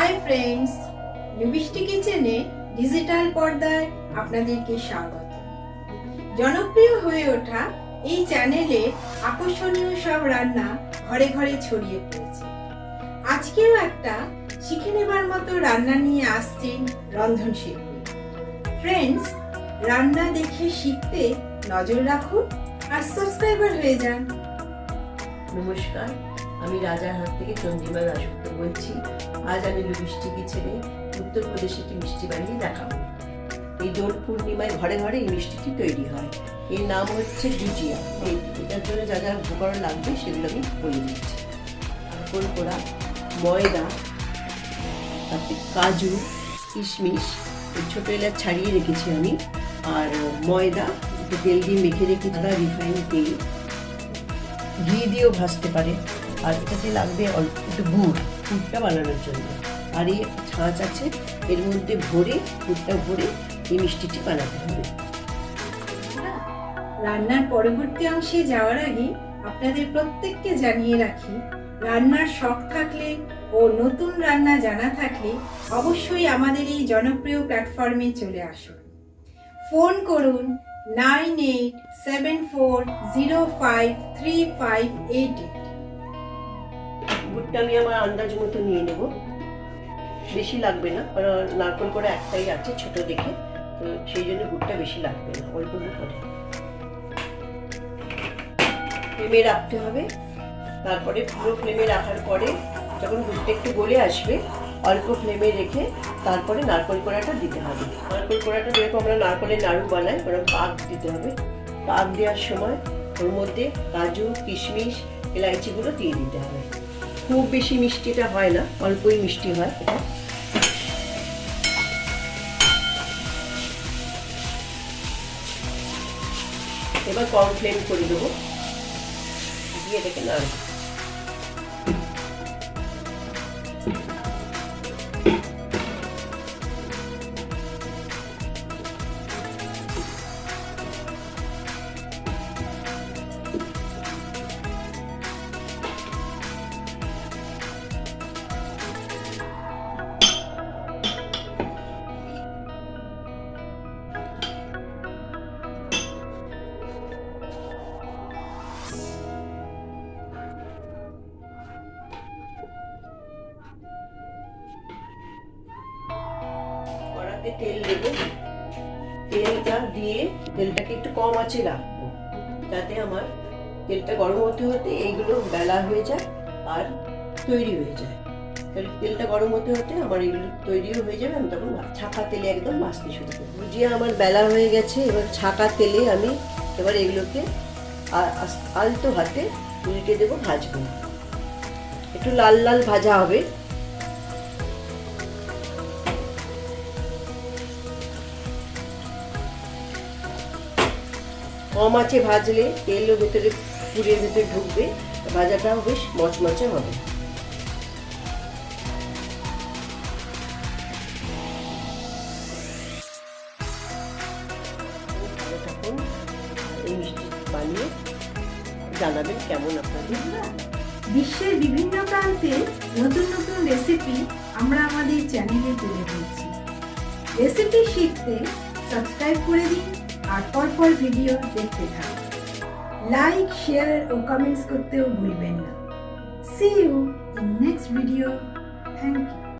Hi friends, lipstick কিচেনে digital পর্দায় আপনাদেরকে স্বাগত। জনপ্রিয় হয়ে ওঠা এই চ্যানেলে আকর্ষণীয় সব রান্না ঘরে ঘরে ছড়িয়ে পড়েছে। আজকেও একটা শিখে নেবার মতো রান্না নিয়ে আসছেন রন্ধন শিল্পী। ফ্রেন্ডস, রান্না দেখে শিখতে নজর রাখুন আর সাবস্ক্রাইবার হয়ে যান। নমস্কার, আমি রাজারহাট থেকে চন্দ্রিমা দাসগুপ্তা বলছি। আজ আমি লিপস্টিক কিচেনে উত্তরপ্রদেশে একটি মিষ্টি বানিয়ে দেখাবো। এই দোল পূর্ণিমায় ঘরে ঘরে এই মিষ্টিটি তৈরি হয়। এর নাম হচ্ছে গুজিয়া। এটার জন্য যা যা উপকরণ লাগবে সেগুলো আমি বলে দিচ্ছি। নারকেল কোড়া, ময়দা, তারপরে কাজু, কিশমিশ, ছোটো এলাচ ছাড়িয়ে রেখেছি আমি, আর ময়দা একটু তেল দিয়ে মেখে রেখেছি, রিফাইন তেল, ঘি দিয়েও ভাজতে পারে। আর এটাতে লাগবে অল্প একটু গুড়টা বানানোর জন্য। আর এই ছাঁচ আছে, এর মধ্যে গুড়টা ভরে এই মিষ্টিটি বানাতে হবে। রান্নার পরবর্তী অংশে যাওয়ার আগে আপনাদের প্রত্যেককে জানিয়ে রাখি, রান্নার শখ থাকলে ও নতুন রান্না জানা থাকলে অবশ্যই আমাদের এই জনপ্রিয় প্ল্যাটফর্মে চলে আসুন। ফোন করুন 9874053588। গুড়টা আমি আমার আন্দাজ মতো নিয়ে নেব, বেশি লাগবে না, কারণ নারকেল করে একটাই আছে ছোট দেখে, তো সেই জন্য গুড়টা বেশি লাগবে না, অল্প করে ফ্লেমে রাখতে হবে। তারপরে পুরো ফ্লেমে রাখার পরে যখন গুড়টা একটু গলে আসবে, অল্প ফ্লেমে রেখে তারপরে নারকেল কোড়াটা দিতে হবে। নারকেল কোড়াটা যেরকম আমরা নারকেলের নাড়ু বানাই, ওরকম পাক দিতে হবে। পাক দেওয়ার সময় ওর মধ্যে কাজু, কিশমিশ, এলাইচিগুলো দিয়ে দিতে হবে। খুব বেশি মিষ্টিটা হয় না, অল্পই মিষ্টি হয় এটা। এবার কম ফ্লেম করে দেবো, দিয়ে এটাকে নাড়ব। কড়াতে তেল দেবো, তেলটা দিয়ে তেলটাকে একটু কম আঁচে রাখবো, যাতে আমার তেলটা গরম হতে হতে এইগুলো বেলা হয়ে যায় আর তৈরি হয়ে যায়। তাহলে তেলটা গরম হতে হতে আমার এগুলো তৈরিও হয়ে যাবে, আমি তখন ছাকা তেলে একদম ভাজতে শুরু করবো। ভুজিয়া আমার বেলা হয়ে গেছে, এবার ছাকা তেলে আমি এবার এগুলোকে আলতো হাতে উল্টে দেবো, ভাজবো। একটু লাল লাল ভাজা হবে। কম আঁচে ভাজলে তেলও ভেতরে পুরের ভেতরে ঢুকবে, ভাজাটাও বেশ মচমচে হবে। ভালো থাকুন, এই মিষ্টি বানিয়ে জানাবেন কেমন আপনাদের। বিশ্বের বিভিন্ন প্রান্তে নতুন নতুন রেসিপি আমরা আমাদের চ্যানেলে তুলে ধরছি। রেসিপি শিখতে সাবস্ক্রাইব করে দিন আর পরপর ভিডিও দেখতে থাকুন। লাইক, শেয়ার ও কমেন্টস করতেও ভুলবেন না। See you in next video. Thank you.